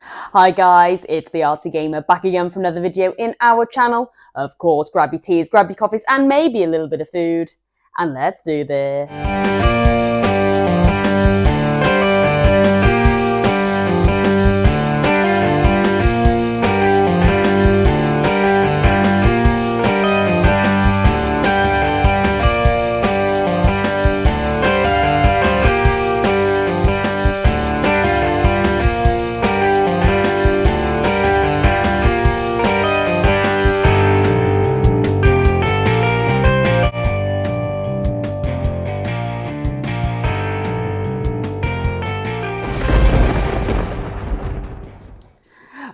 Hi guys, it's the Arty Gamer back again for another video in our channel. Of course, grab your teas, grab your coffees and maybe a little bit of food. And let's do this.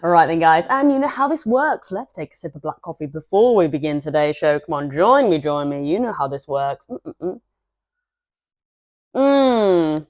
Alright then guys, and you know how this works. Let's take a sip of black coffee before we begin today's show. Come on, join me. You know how this works. Mmm.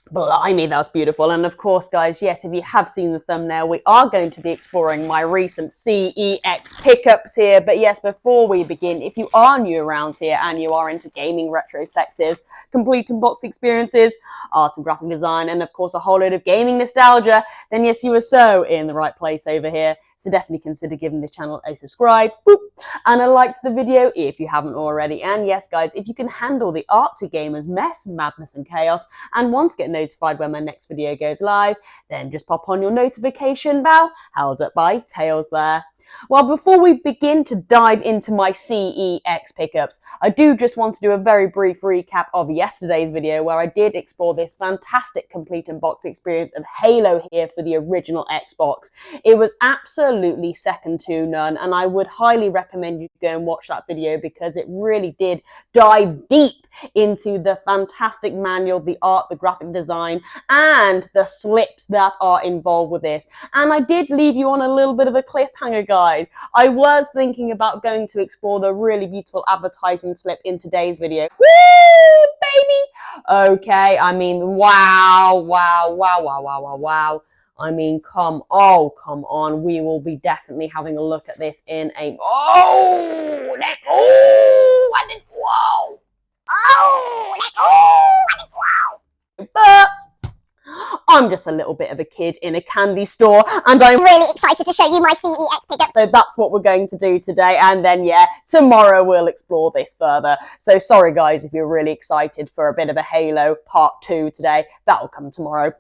Blimey, that was beautiful. And of course, guys, yes, if you have seen the thumbnail, we are going to be exploring my recent CEX pickups here. But yes, before we begin, if you are new around here and you are into gaming retrospectives, complete unboxing experiences, art and graphic design, and of course a whole load of gaming nostalgia, then yes, you are so in the right place over here. So definitely consider giving this channel a subscribe, boop, and a like to the video if you haven't already. And yes, guys, if you can handle the Arty Gamers mess, madness, and chaos, and want to get notified when my next video goes live, then just pop on your notification bell, held up by Tails there. Well, before we begin to dive into my CEX pickups, I do just want to do a very brief recap of yesterday's video where I did explore this fantastic complete unbox experience of Halo here for the original Xbox. It was absolutely second to none, and I would highly recommend you go and watch that video because it really did dive deep into the fantastic manual, the art, the graphic design, and the slips that are involved with this. And I did leave you on a little bit of a cliffhanger, guys. I was thinking about going to explore the really beautiful advertisement slip in today's video. Woo, baby! Okay, I mean, wow. I mean, come on. We will be definitely having a look at this in a... Whoa! But I'm just a little bit of a kid in a candy store and I'm really excited to show you my CEX pickups. So that's what we're going to do today, and then yeah, tomorrow we'll explore this further. So sorry guys if you're really excited for a bit of a Halo part 2 today, that'll come tomorrow.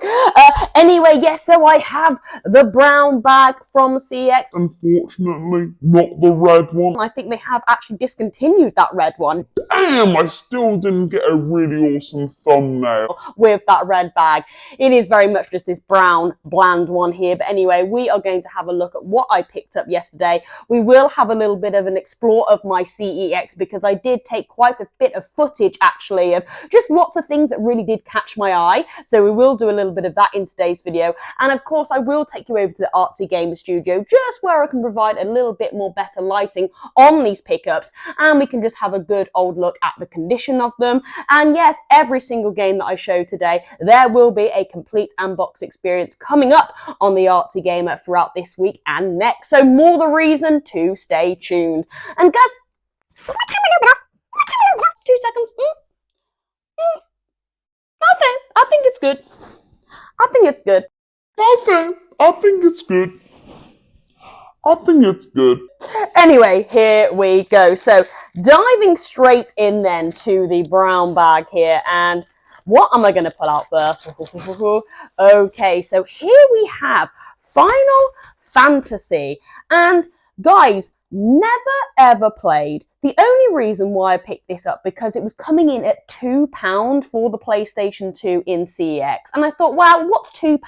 Anyway, yes, so I have the brown bag from CEX. Unfortunately, not the red one. I think they have actually discontinued that red one. Damn, I still didn't get a really awesome thumbnail with that red bag. It is very much just this brown, bland one here. But anyway, we are going to have a look at what I picked up yesterday. We will have a little bit of an explore of my CEX because I did take quite a bit of footage actually of just lots of things that really did catch my eye. So we will do a little bit of that in today's video. And of course, I will take you over to the Arty Gamer Studio just where I can provide a little bit more better lighting on these pickups. And we can just have a good old look at the condition of them. And yes, every single game that I show today, there will be a complete unbox experience coming up on the Arty Gamer throughout this week and next. So more the reason to stay tuned. And guys, is my camera a little bit off? 2 seconds. Nothing. I think it's good. I think it's good. Anyway, here we go. So diving straight in then to the brown bag here, and what am I going to pull out first? Okay, so here we have Final Fantasy. And guys, never ever played. The only reason why I picked this up because it was coming in at £2 for the PlayStation 2 in CEX. And I thought, wow, what's £2?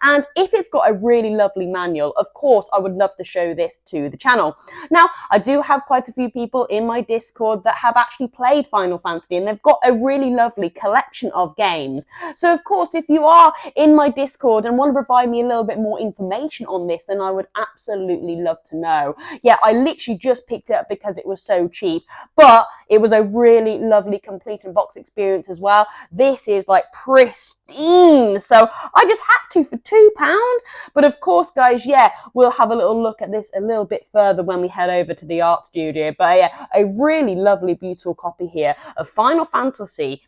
And if it's got a really lovely manual, of course, I would love to show this to the channel. Now, I do have quite a few people in my Discord that have actually played Final Fantasy and they've got a really lovely collection of games. So, of course, if you are in my Discord and want to provide me a little bit more information on this, then I would absolutely love to know. Yeah, I literally just picked it up because it was so cheap, but it was a really lovely complete unbox experience as well. This is like pristine, so I just had to for £2. But of course, guys, yeah, we'll have a little look at this a little bit further when we head over to the art studio. But yeah, a really lovely, beautiful copy here of Final Fantasy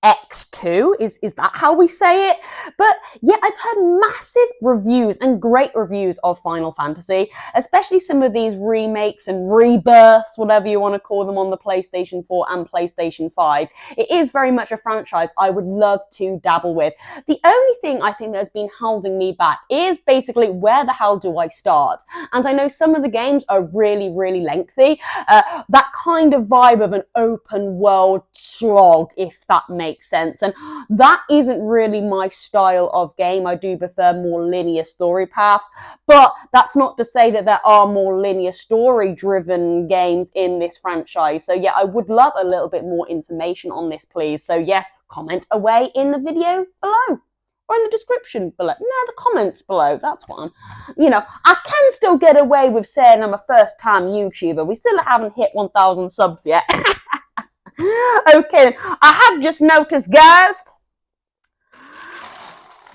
X2, is that how we say it? But yeah, I've heard massive reviews and great reviews of Final Fantasy, especially some of these remakes and rebirths, whatever you want to call them, on the PlayStation 4 and PlayStation 5. It is very much a franchise I would love to dabble with. The only thing I think that's been holding me back is basically, where the hell do I start? And I know some of the games are really, really lengthy. That kind of vibe of an open world slog, if that makes sense. And that isn't really my style of game. I do prefer more linear story paths, but that's not to say that there are more linear story driven games in this franchise. So yeah, I would love a little bit more information on this, please. So yes, comment away in the video below, or in the description below. No, the comments below. That's what I can still get away with saying I'm a first time YouTuber. We still haven't hit 1,000 subs yet. Okay, I have just noticed, guys.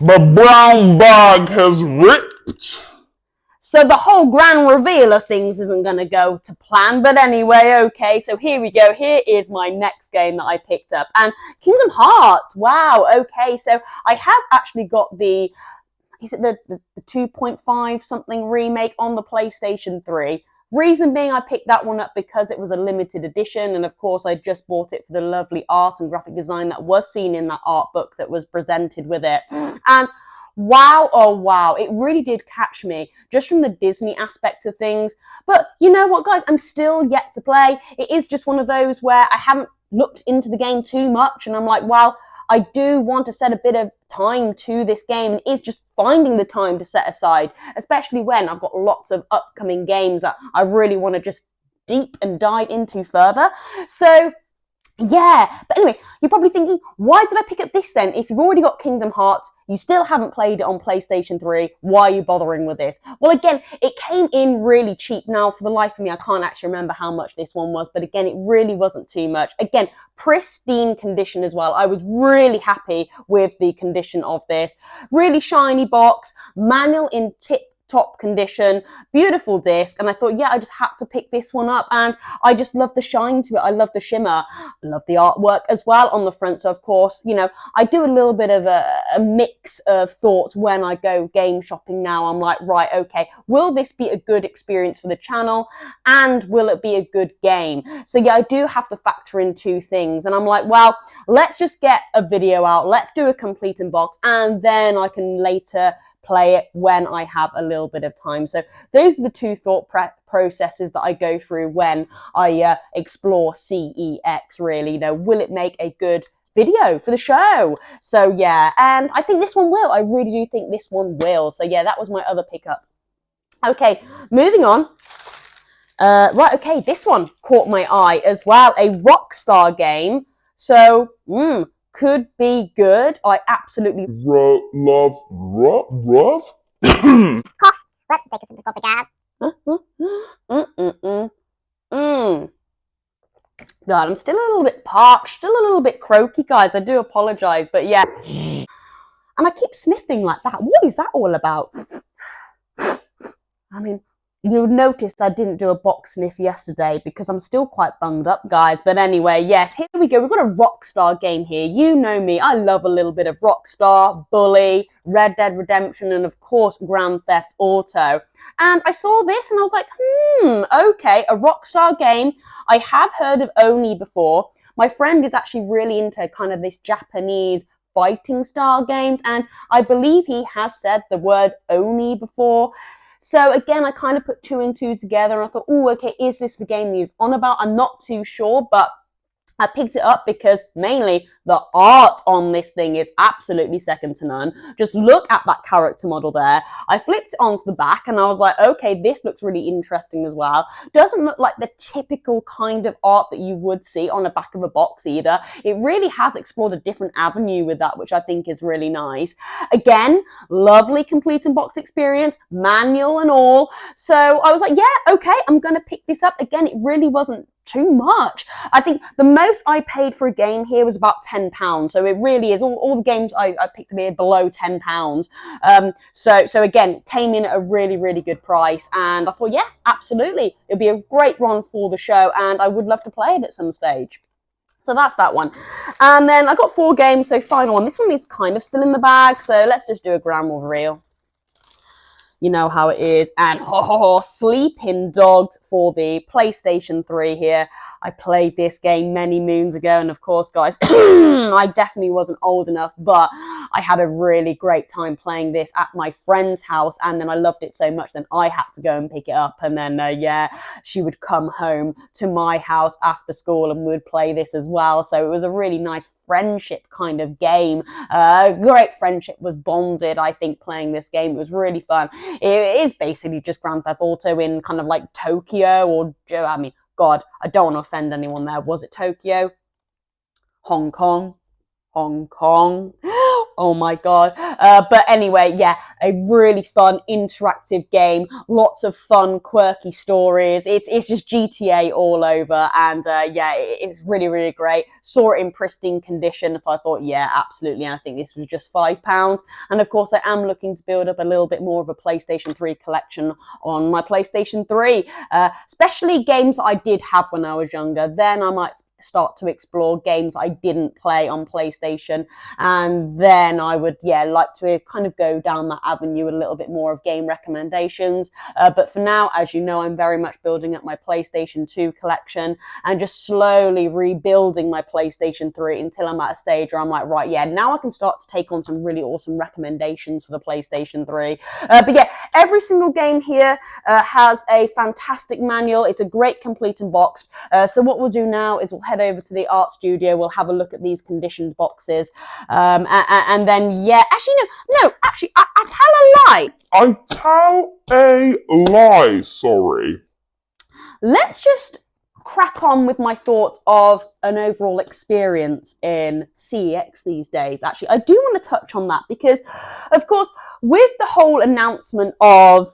The brown bag has ripped. So the whole grand reveal of things isn't going to go to plan. But anyway, okay, so here we go. Here is my next game that I picked up. And Kingdom Hearts. Wow, okay, so I have actually got the 2.5 something remake on the PlayStation 3. Reason being, I picked that one up because it was a limited edition, and of course I just bought it for the lovely art and graphic design that was seen in that art book that was presented with it. And wow, oh wow, it really did catch me, just from the Disney aspect of things. But you know what, guys, I'm still yet to play. It is just one of those where I haven't looked into the game too much, and I'm like, well, I do want to set a bit of time to this game, and it's just finding the time to set aside, especially when I've got lots of upcoming games that I really want to just deep and dive into further. So yeah, but anyway, you're probably thinking, why did I pick up this then? If you've already got Kingdom Hearts, you still haven't played it on PlayStation 3, why are you bothering with this? Well, again, it came in really cheap. Now, for the life of me, I can't actually remember how much this one was, but again, it really wasn't too much. Again, pristine condition as well. I was really happy with the condition of this. Really shiny box, manual in tip-top condition, beautiful disc, and I thought, yeah, I just had to pick this one up, and I just love the shine to it. I love the shimmer. I love the artwork as well on the front. So of course, I do a little bit of a mix of thoughts when I go game shopping now. I'm like, right, okay, will this be a good experience for the channel, and will it be a good game? So yeah, I do have to factor in two things, and I'm like, well, let's just get a video out, let's do a complete unbox, and then I can later play it when I have a little bit of time. So those are the two thought processes that I go through when I explore CEX, really. Will it make a good video for the show? So yeah, and I think this one will. I really do think this one will. So yeah, that was my other pickup. Okay, moving on. Right, okay, this one caught my eye as well. A Rockstar game. So, could be good. I absolutely Love. Cough. Let's just take a simple coffee, guys. God, I'm still a little bit parched, still a little bit croaky, guys. I do apologize, but yeah. And I keep sniffing like that. What is that all about? I mean, you'll notice I didn't do a box sniff yesterday because I'm still quite bunged up, guys. But anyway, yes, here we go. We've got a Rockstar game here. You know me. I love a little bit of Rockstar, Bully, Red Dead Redemption, and of course, Grand Theft Auto. And I saw this and I was like, okay, a Rockstar game. I have heard of Oni before. My friend is actually really into kind of this Japanese fighting style games, and I believe he has said the word Oni before. So again, I kind of put two and two together, and I thought, oh, okay, is this the game he's on about? I'm not too sure, but I picked it up because mainly the art on this thing is absolutely second to none. Just look at that character model there. I flipped it onto the back and I was like, okay, this looks really interesting as well. Doesn't look like the typical kind of art that you would see on the back of a box either. It really has explored a different avenue with that, which I think is really nice. Again, lovely complete and box experience, manual and all. So I was like, yeah, okay, I'm going to pick this up. Again, it really wasn't too much. I think the most I paid for a game here was about £10. So it really is, all the games I picked up here below £10. So again, came in at a really, really good price. And I thought, yeah, absolutely. It'd be a great run for the show and I would love to play it at some stage. So that's that one. And then I got 4 games, so final one. This one is kind of still in the bag, so let's just do a grand reveal. You know how it is. And Sleeping Dogs for the PlayStation 3 here. I played this game many moons ago, and of course, guys, I definitely wasn't old enough, but I had a really great time playing this at my friend's house, and then I loved it so much, then I had to go and pick it up, and then, she would come home to my house after school, and we would play this as well, so it was a really nice friendship kind of game. Great friendship was bonded, I think, playing this game. It was really fun. It is basically just Grand Theft Auto in kind of like Tokyo, or, I mean, God, I don't want to offend anyone there. Was it Tokyo? Hong Kong? Hong Kong? Oh my God. But anyway, yeah, a really fun, interactive game. Lots of fun, quirky stories. It's just GTA all over. And it's really, really great. Saw it in pristine condition. So I thought, yeah, absolutely. And I think this was just £5. And of course, I am looking to build up a little bit more of a PlayStation 3 collection on my PlayStation 3. Especially games that I did have when I was younger. Then I might start to explore games I didn't play on PlayStation, and then I would like to kind of go down that avenue a little bit more of game recommendations, but for now, as you know, I'm very much building up my PlayStation 2 collection and just slowly rebuilding my PlayStation 3 until I'm at a stage where I'm like, right, now I can start to take on some really awesome recommendations for the PlayStation 3. But yeah, every single game here has a fantastic manual. It's a great complete and boxed. So what we'll do now is we'll head over to the art studio. We'll have a look at these conditioned boxes. And then, actually, I tell a lie. I tell a lie, sorry. Let's just crack on with my thoughts of an overall experience in CEX these days. Actually, I do want to touch on that because, of course, with the whole announcement of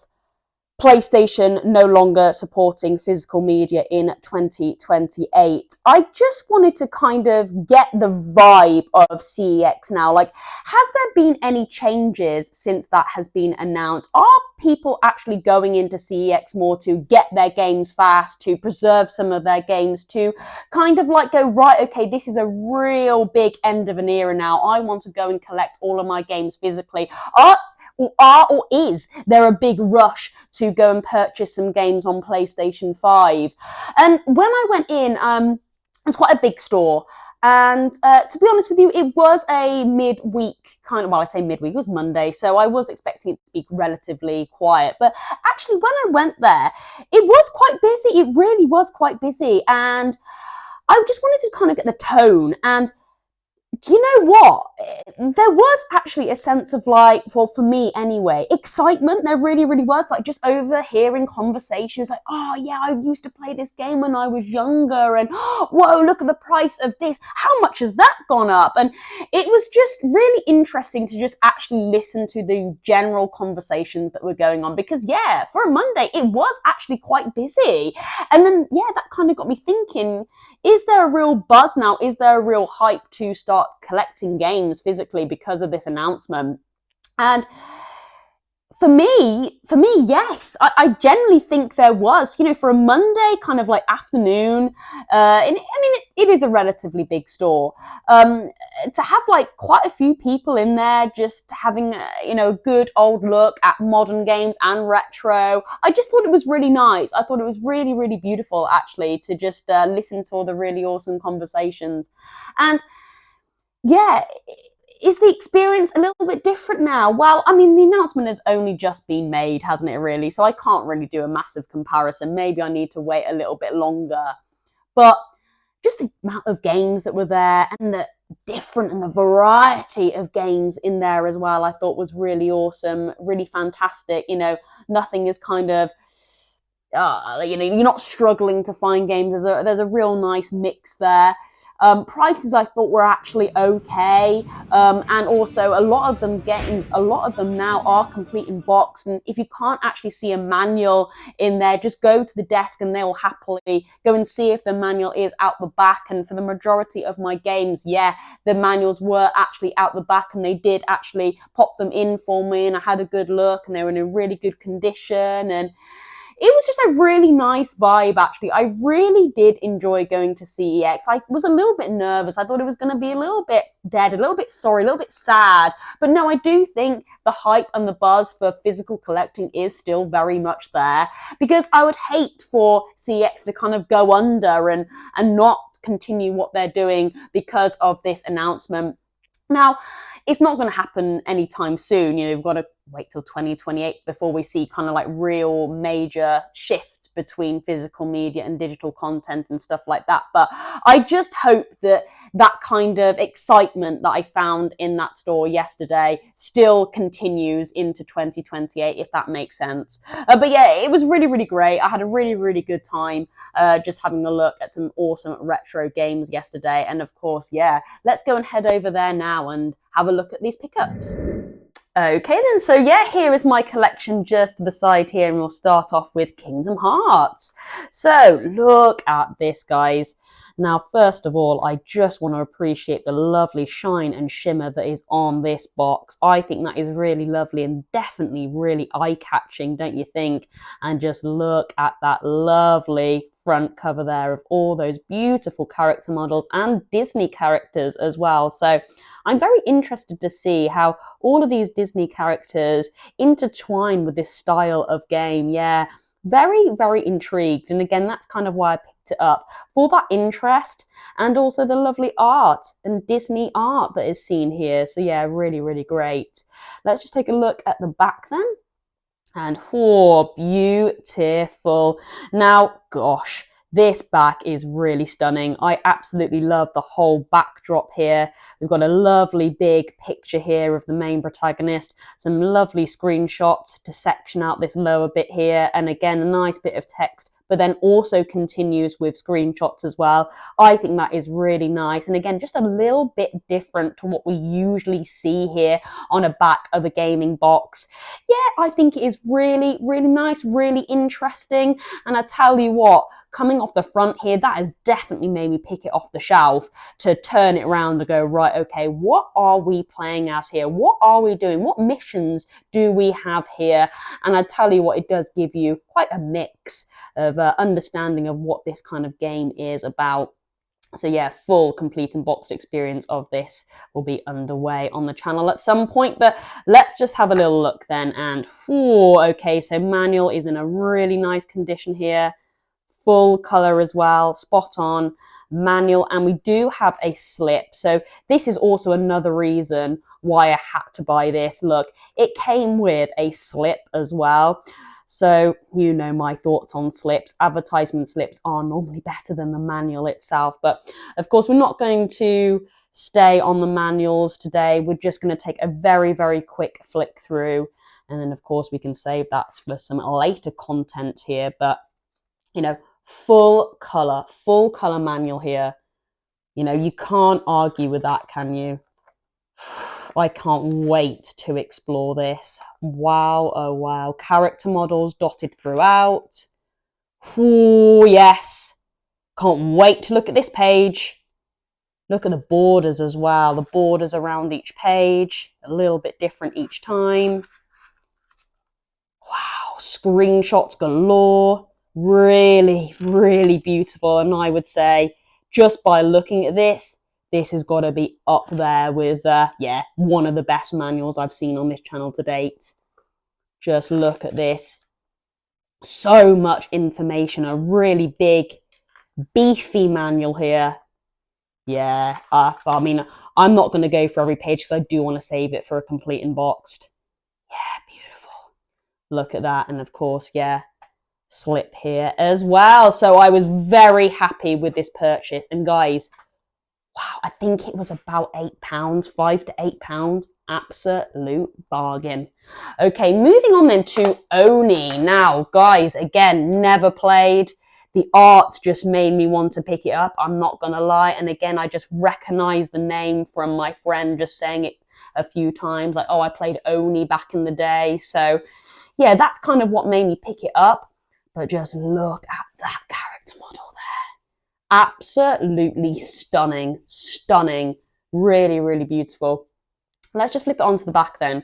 PlayStation no longer supporting physical media in 2028, I just wanted to kind of get the vibe of CEX now. Like, has there been any changes since that has been announced? Are people actually going into CEX more to get their games fast, to preserve some of their games, to kind of like go, right, okay, this is a real big end of an era now. I want to go and collect all of my games physically. Or is there a big rush to go and purchase some games on PlayStation 5? And when I went in, it's quite a big store. And to be honest with you, it was a midweek kind of, well, I say midweek, it was Monday, so I was expecting it to be relatively quiet. But actually, when I went there, it was quite busy. It really was quite busy. And I just wanted to kind of get the tone. And do you know what? There was actually a sense of like, well, for me anyway, excitement. There really, really was, like, just overhearing conversations like, oh yeah, I used to play this game when I was younger, and whoa, look at the price of this. How much has that gone up? And it was just really interesting to just actually listen to the general conversations that were going on, because for a Monday, it was actually quite busy. And then, that kind of got me thinking, is there a real buzz now? Is there a real hype to start collecting games physically because of this announcement? And for me, yes, I generally think there was, for a Monday kind of like afternoon, it is a relatively big store, to have like quite a few people in there just having, a good old look at modern games and retro. I just thought it was really nice. I thought it was really, really beautiful, actually, to just listen to all the really awesome conversations. And is the experience a little bit different now? Well, I mean, the announcement has only just been made, hasn't it, really? So I can't really do a massive comparison. Maybe I need to wait a little bit longer. But just the amount of games that were there and the different and the variety of games in there as well, I thought was really awesome, really fantastic. Nothing is kind of, you're not struggling to find games. There's a real nice mix there. Prices I thought were actually okay, and also a lot of them now are complete in box, and if you can't actually see a manual in there, just go to the desk and they will happily go and see if the manual is out the back. And for the majority of my games, the manuals were actually out the back, and they did actually pop them in for me, and I had a good look, and they were in a really good condition. And was just a really nice vibe, actually. I really did enjoy going to CEX. I was a little bit nervous. I thought it was going to be a little bit dead, a little bit sorry, a little bit sad. But no, I do think the hype and the buzz for physical collecting is still very much there, because I would hate for CEX to kind of go under and not continue what they're doing because of this announcement. Now, it's not going to happen anytime soon. You know, we've got to wait till 2028 before we see kind of like real major shifts between physical media and digital content and stuff like that. But I just hope that that kind of excitement that I found in that store yesterday still continues into 2028, if that makes sense. But yeah, it was really, really great. I had a really, really good time just having a look at some awesome retro games yesterday. And of course, yeah, let's go and head over there now and have a look at these pickups. Okay then, so yeah, here is my collection just to the side here, and we'll start off with Kingdom Hearts. So look at this, guys. Now, first of all, I just want to appreciate the lovely shine and shimmer that is on this box. I think that is really lovely and definitely really eye-catching, don't you think? And just look at that lovely front cover there of all those beautiful character models and Disney characters as well. So I'm very interested to see how all of these Disney characters intertwine with this style of game. Yeah, very, very intrigued. And again, that's kind of why I picked it up, for that interest and also the lovely art and Disney art that is seen here. So yeah, really, really great. Let's just take a look at the back then. And oh, beautiful. Now, gosh, this back is really stunning. I absolutely love the whole backdrop here. We've got a lovely big picture here of the main protagonist, some lovely screenshots to section out this lower bit here, and again, a nice bit of text, but then also continues with screenshots as well. I think that is really nice. And again, just a little bit different to what we usually see here on a back of a gaming box. Yeah, I think it is really, really nice, really interesting. And I tell you what, coming off the front here, that has definitely made me pick it off the shelf to turn it around and go, right, okay, what are we playing as here? What are we doing? What missions do we have here? And I tell you what, it does give you quite a mix of understanding of what this kind of game is about. So yeah, full, complete and boxed experience of this will be underway on the channel at some point, but let's just have a little look then. And okay, so manual is in a really nice condition here, full color as well, spot on manual, and we do have a slip. So this is also another reason why I had to buy this. Look, it came with a slip as well. So you know my thoughts on slips. Advertisement slips are normally better than the manual itself. But of course, we're not going to stay on the manuals today. We're just going to take a very, very quick flick through. And then, of course, we can save that for some later content here. But, you know, full color manual here. You know, you can't argue with that, can you? I can't wait to explore this. Wow, oh wow. Character models dotted throughout. Ooh, yes. Can't wait to look at this page. Look at the borders as well. The borders around each page, a little bit different each time. Wow, screenshots galore. Really, really beautiful. And I would say, just by looking at this has got to be up there with, yeah, one of the best manuals I've seen on this channel to date. Just look at this. So much information, a really big, beefy manual here. Yeah, I mean, I'm not going to go for every page because I do want to save it for a complete and boxed. Yeah, beautiful. Look at that. And of course, yeah, slip here as well. So I was very happy with this purchase. And guys, wow, I think it was about £8, £5 to £8. Absolute bargain. Okay, moving on then to Oni. Now, guys, again, never played. The art just made me want to pick it up. I'm not going to lie. And again, I just recognized the name from my friend just saying it a few times. Like, oh, I played Oni back in the day. So, yeah, that's kind of what made me pick it up. But just look at that character model there. Absolutely stunning, stunning, really, really beautiful. Let's just flip it onto the back then.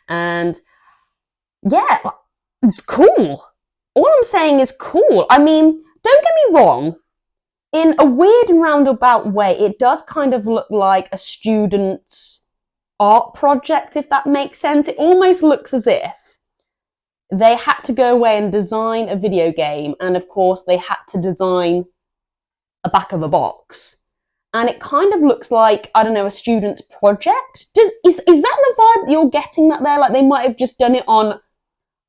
And yeah, cool. all I'm saying is cool. I mean, don't get me wrong. In a weird and roundabout way, it does kind of look like a student's art project, if that makes sense. It almost looks as if they had to go away and design a video game, and of course they had to design a back of a box. And it kind of looks like, I don't know, a student's project. Is that the vibe that you're getting that there? Like they might have just done it on,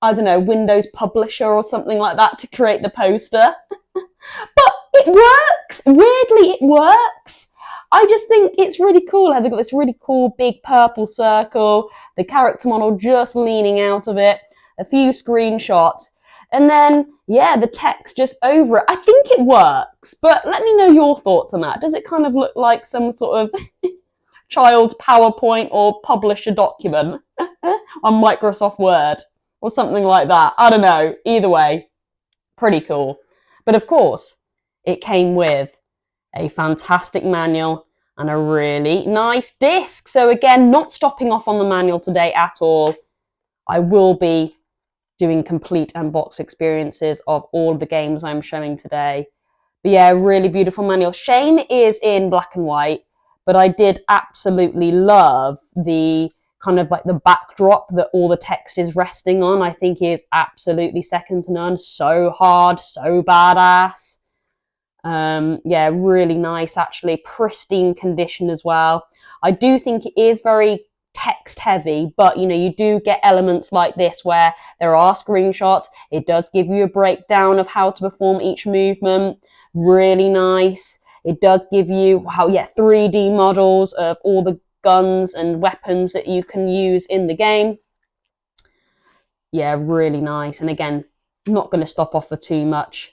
I don't know, Windows Publisher or something like that to create the poster. But it works. Weirdly, it works. I just think it's really cool how they've got this really cool big purple circle, the character model just leaning out of it, a few screenshots, and then, yeah, the text just over it. I think it works, but let me know your thoughts on that. Does it kind of look like some sort of child's PowerPoint or publish a document on Microsoft Word or something like that? I don't know. Either way, pretty cool. But of course, it came with a fantastic manual and a really nice disc. So again, not stopping off on the manual today at all. I will be doing complete unbox experiences of all the games I'm showing today. But yeah, really beautiful manual. Shame it is in black and white, but I did absolutely love the kind of like the backdrop that all the text is resting on. I think is absolutely second to none. So hard, so badass. Yeah, really nice, actually. Pristine condition as well. I do think it is very text heavy, but you know, you do get elements like this where there are screenshots. It does give you a breakdown of how to perform each movement. Really nice. It does give you 3D models of all the guns and weapons that you can use in the game. Yeah, really nice. And again, not going to stop off for too much.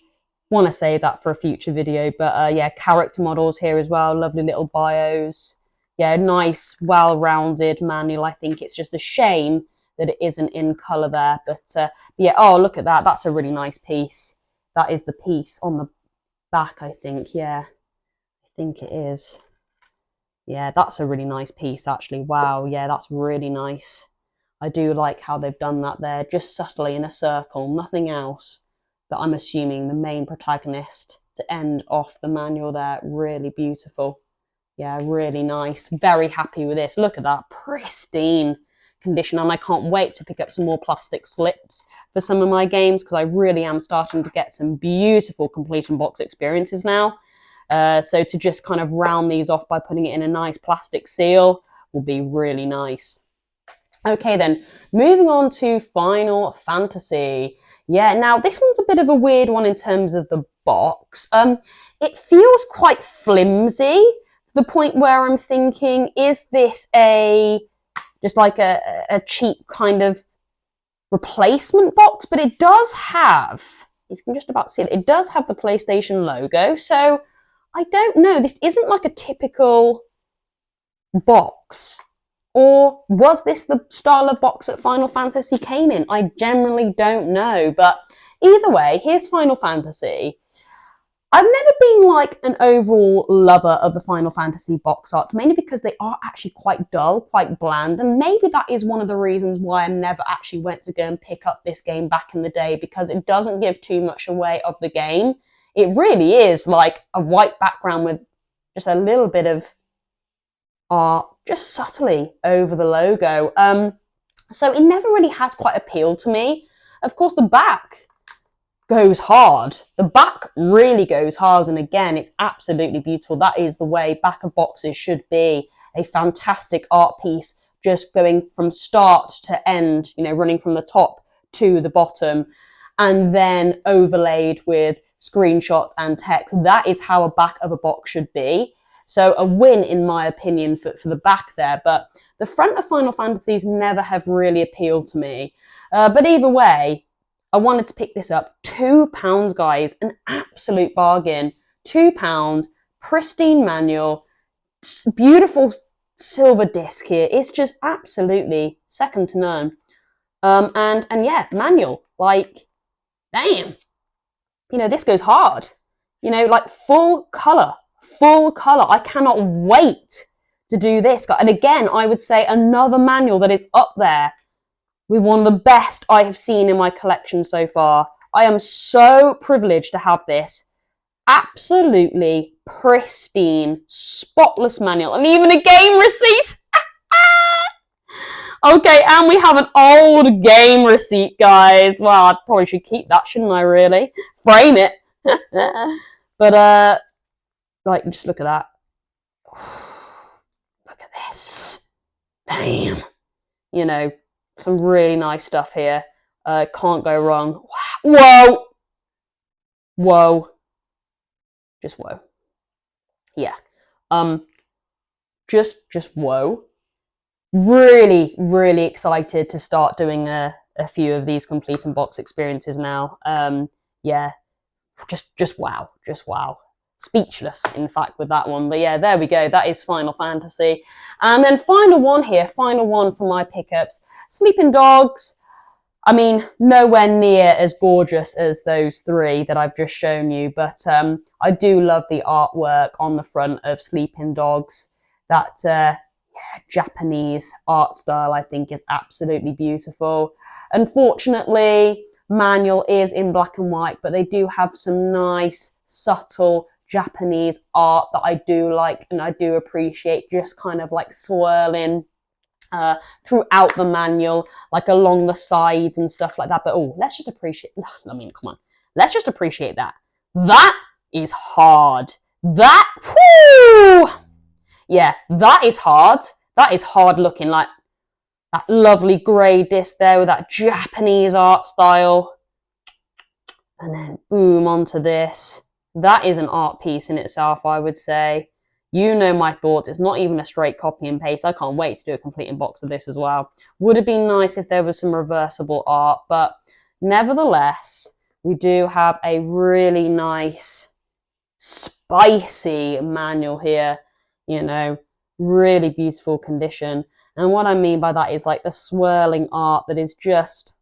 Want to save that for a future video, but yeah, character models here as well. Lovely little bios. Yeah, nice, well-rounded manual. I think it's just a shame that it isn't in colour there. But yeah, oh, look at that. That's a really nice piece. That is the piece on the back, I think. Yeah, I think it is. Yeah, that's a really nice piece, actually. Wow, yeah, that's really nice. I do like how they've done that there, just subtly in a circle, nothing else. But I'm assuming the main protagonist to end off the manual there. Really beautiful. Yeah, really nice. Very happy with this. Look at that, pristine condition. And I can't wait to pick up some more plastic slips for some of my games because I really am starting to get some beautiful complete unbox experiences now. So to just kind of round these off by putting it in a nice plastic seal will be really nice. Okay then, moving on to Final Fantasy. Yeah, now this one's a bit of a weird one in terms of the box. It feels quite flimsy to the point where I'm thinking, is this just like a cheap kind of replacement box? But it does have, if you can just about see it, it does have the PlayStation logo. So I don't know, this isn't like a typical box. Or was this the style of box that Final Fantasy came in? I generally don't know. But either way, here's Final Fantasy. I've never been like an overall lover of the Final Fantasy box art, mainly because they are actually quite dull, quite bland. And maybe that is one of the reasons why I never actually went to go and pick up this game back in the day, because it doesn't give too much away of the game. It really is like a white background with just a little bit of art just subtly over the logo. So it never really has quite appealed to me. Of course, the back goes hard. The back really goes hard. And again, it's absolutely beautiful. That is the way back of boxes should be. A fantastic art piece, just going from start to end, you know, running from the top to the bottom, and then overlaid with screenshots and text. That is how a back of a box should be. So a win, in my opinion, for the back there. But the front of Final Fantasies never have really appealed to me. But either way, I wanted to pick this up. £2, guys. An absolute bargain. £2. Pristine manual. Beautiful silver disc here. It's just absolutely second to none. And yeah, manual. Like, damn. You know, this goes hard. You know, like full colour. Full colour. I cannot wait to do this. And again, I would say another manual that is up there with one of the best I have seen in my collection so far. I am so privileged to have this absolutely pristine, spotless manual, and even a game receipt. Okay, and we have an old game receipt, guys. Well, I probably should keep that, shouldn't I, really? Frame it. But, like, just look at that. Look at this. Damn. You know, some really nice stuff here. Can't go wrong. Whoa! Whoa. Just whoa. Yeah. Just whoa. Really, really excited to start doing a few of these complete in box experiences now. Yeah, just wow, just wow. Speechless, in fact, with that one. But yeah, there we go. That is Final Fantasy. And then final one here, final one for my pickups. Sleeping Dogs. I mean, nowhere near as gorgeous as those three that I've just shown you, but I do love the artwork on the front of Sleeping Dogs. That Japanese art style, I think, is absolutely beautiful. Unfortunately, manual is in black and white, but they do have some nice, subtle Japanese art that I do like and I do appreciate, just kind of like swirling throughout the manual, like along the sides and stuff like that. But let's just appreciate, I mean, come on, let's just appreciate that. That is hard. That, whoo! Yeah, that is hard. That is hard looking, like that lovely grey disc there with that Japanese art style. And then boom, onto this. That is an art piece in itself, I would say. You know my thoughts. It's not even a straight copy and paste. I can't wait to do a complete in box of this as well. Would have been nice if there was some reversible art, but nevertheless, we do have a really nice, spicy manual here. You know, really beautiful condition. And what I mean by that is like the swirling art that is just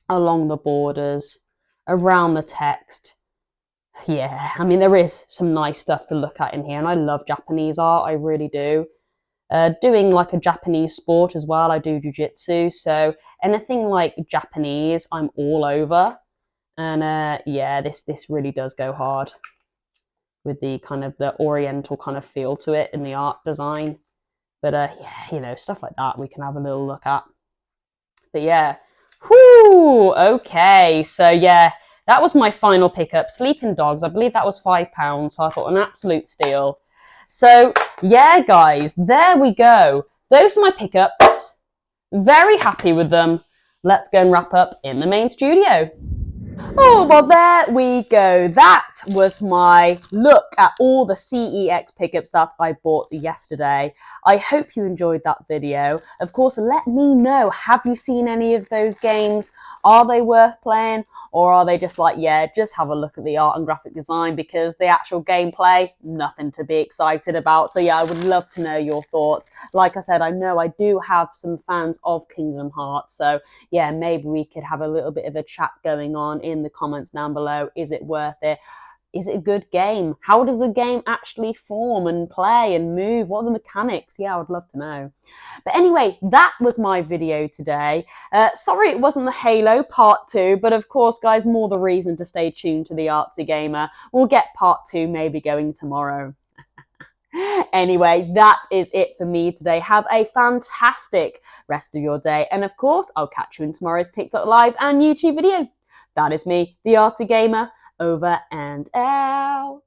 along the borders, around the text. Yeah, I mean, there is some nice stuff to look at in here, and I love Japanese art, I really do. Doing like a Japanese sport as well, I do jiu-jitsu, so anything like Japanese, I'm all over. And yeah, this really does go hard with the kind of the oriental kind of feel to it in the art design. But yeah, you know, stuff like that we can have a little look at. But yeah, whoo, okay, so yeah, that was my final pickup, Sleeping Dogs. I believe that was £5, so I thought an absolute steal. So yeah, guys, there we go. Those are my pickups. Very happy with them. Let's go and wrap up in the main studio. Oh, well, there we go. That was my look at all the CEX pickups that I bought yesterday. I hope you enjoyed that video. Of course, let me know, have you seen any of those games? Are they worth playing? Or are they just like, yeah, just have a look at the art and graphic design, because the actual gameplay, nothing to be excited about. So yeah, I would love to know your thoughts. Like I said, I know I do have some fans of Kingdom Hearts. So yeah, maybe we could have a little bit of a chat going on in the comments down below. Is it worth it? Is it a good game? How does the game actually form and play and move? What are the mechanics? Yeah, I would love to know. But anyway, that was my video today. Sorry it wasn't the Halo part 2, but of course, guys, more the reason to stay tuned to the Artsy Gamer. We'll get part 2 maybe going tomorrow. Anyway, that is it for me today. Have a fantastic rest of your day. And of course, I'll catch you in tomorrow's TikTok Live and YouTube video. That is me, the Artsy Gamer, over and out.